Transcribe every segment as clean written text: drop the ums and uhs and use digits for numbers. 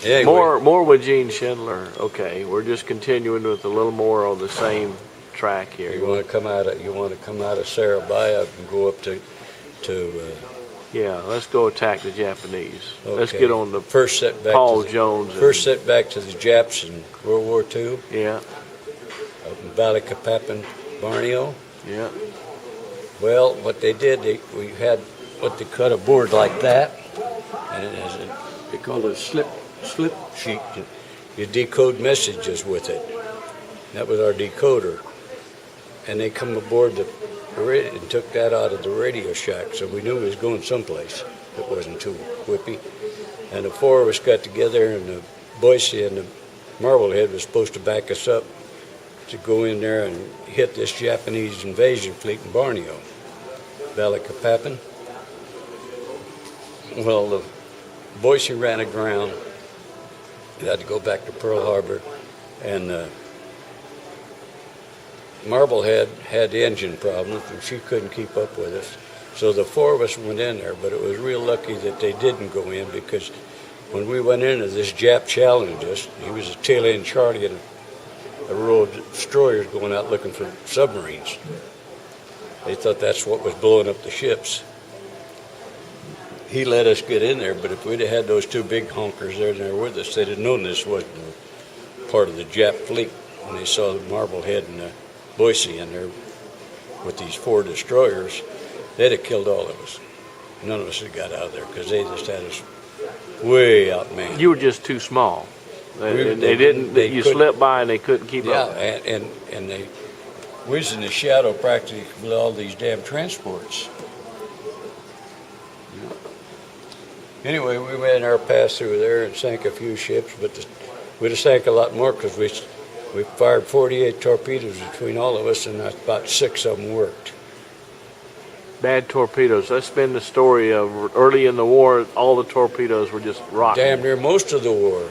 Anyway, more with Gene Schindler. Okay, we're just continuing with a little more on the same track here. you want to come out of Sarabaya and go up to Yeah, let's go attack the Japanese. okay. Let's get on the first setback Paul Jones. First setback to the Japs in World War II. Yeah, Up in Balikapappan, Borneo. yeah. Well, what they did, we had what they cut a board like that, and it has they call it a slip sheet. You decode messages with it. That was our decoder, and they come aboard and took that out of the Radio Shack, so we knew it was going someplace. It wasn't too whippy. And the four of us got together, and the Boise and the Marblehead was supposed to back us up to go in there and hit this Japanese invasion fleet in Borneo, Balikapappan. Well, the Boise ran aground. We had to go back to Pearl Harbor, and Marblehead had engine problems, and she couldn't keep up with us. So the four of us went in there, but it was real lucky that they didn't go in, because when we went into this Jap challenged us. He was a tail-end Charlie and a row of destroyers going out looking for submarines. They thought that's what was blowing up the ships. He let us get in there, but if we'd have had those two big honkers there with us, they'd have known this wasn't part of the Jap fleet. When they saw the Marblehead and the Boise in there with these four destroyers, they'd have killed all of us. None of us had got out of there because they just had us way outmanned. You were just too small. You slipped by and they couldn't keep up. Yeah, and we was in the shadow practically with all these damn transports. Yeah. Anyway, we made our pass through there and sank a few ships, but we'd have sank a lot more because we fired 48 torpedoes between all of us, and about 6 of them worked. Bad torpedoes. Let's spin the story of early in the war, all the torpedoes were just rotten. Damn near most of the war.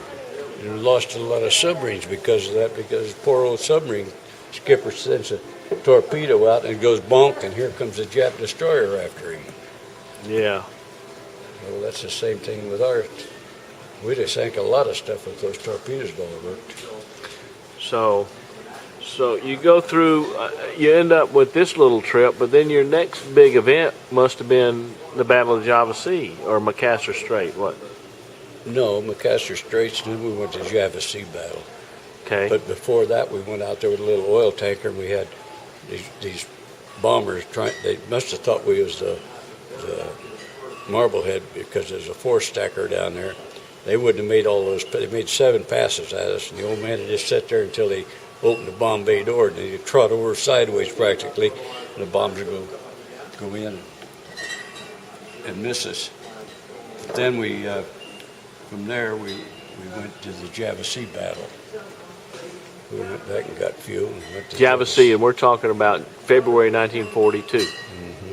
We lost a lot of submarines because of that, because poor old submarine skipper sends a torpedo out and it goes bonk, and here comes a Jap destroyer after him. Yeah. Well, that's the same thing with ours. We'd have sank a lot of stuff if those torpedoes all worked. So you go through, you end up with this little trip, but then your next big event must have been the Battle of Java Sea or Macassar Strait. What? No, Macassar Straits, and then we went to Java Sea battle. Okay. But before that, we went out there with a little oil tanker, and we had these bombers trying. They must have thought we was the Marblehead because there's a 4-stacker down there. They wouldn't have made all those. They made 7 passes at us, and the old man had just sat there until they opened the bomb bay door, and they trot over sideways practically, and the bombs would go in and miss us. But then from there, we went to the Java Sea battle. We went back and got fuel. And went to Java Sea, and we're talking about February 1942. Mm-hmm.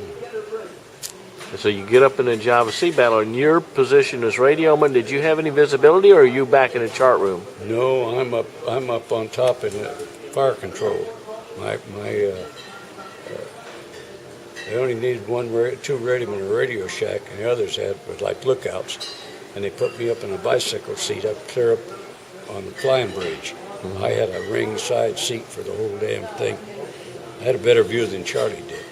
So you get up in the Java Sea battle, and your position as radioman, did you have any visibility, or are you back in the chart room? No, I'm up on top in the fire control. They only needed 2 radiomen in a Radio Shack, and the others was like lookouts. And they put me up in a bicycle seat up clear up on the flying bridge. Mm-hmm. I had a ring side seat for the whole damn thing. I had a better view than Charlie did.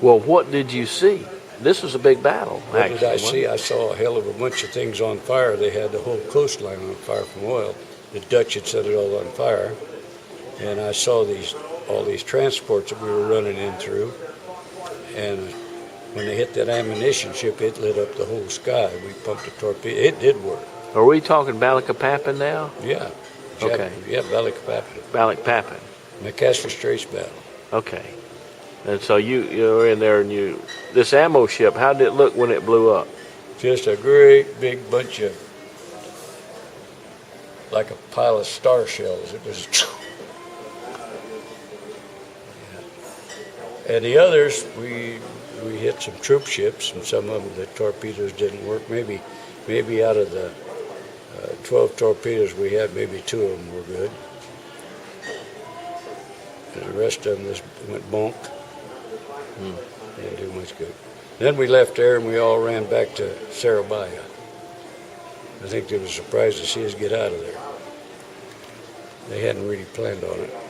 Well, what did you see? This was a big battle. What did I see? I saw a hell of a bunch of things on fire. They had the whole coastline on fire from oil. The Dutch had set it all on fire. And I saw all these transports that we were running in through. And when they hit that ammunition ship, it lit up the whole sky. We pumped a torpedo. It did work. Are we talking Balikapappan now? Yeah. Okay. Yeah, Balikapappan. Balikapappan. Macassar Straits battle. Okay. And so you were in there, and this ammo ship, how did it look when it blew up? Just a great big bunch of, like a pile of star shells. It was. Yeah. And the others, we hit some troop ships, and some of them the torpedoes didn't work. Maybe out of the 12 torpedoes we had, maybe 2 of them were good. And the rest of them just went bonk. Didn't do much good. Then we left there and we all ran back to Sarabaya. I think they were surprised to see us get out of there. They hadn't really planned on it.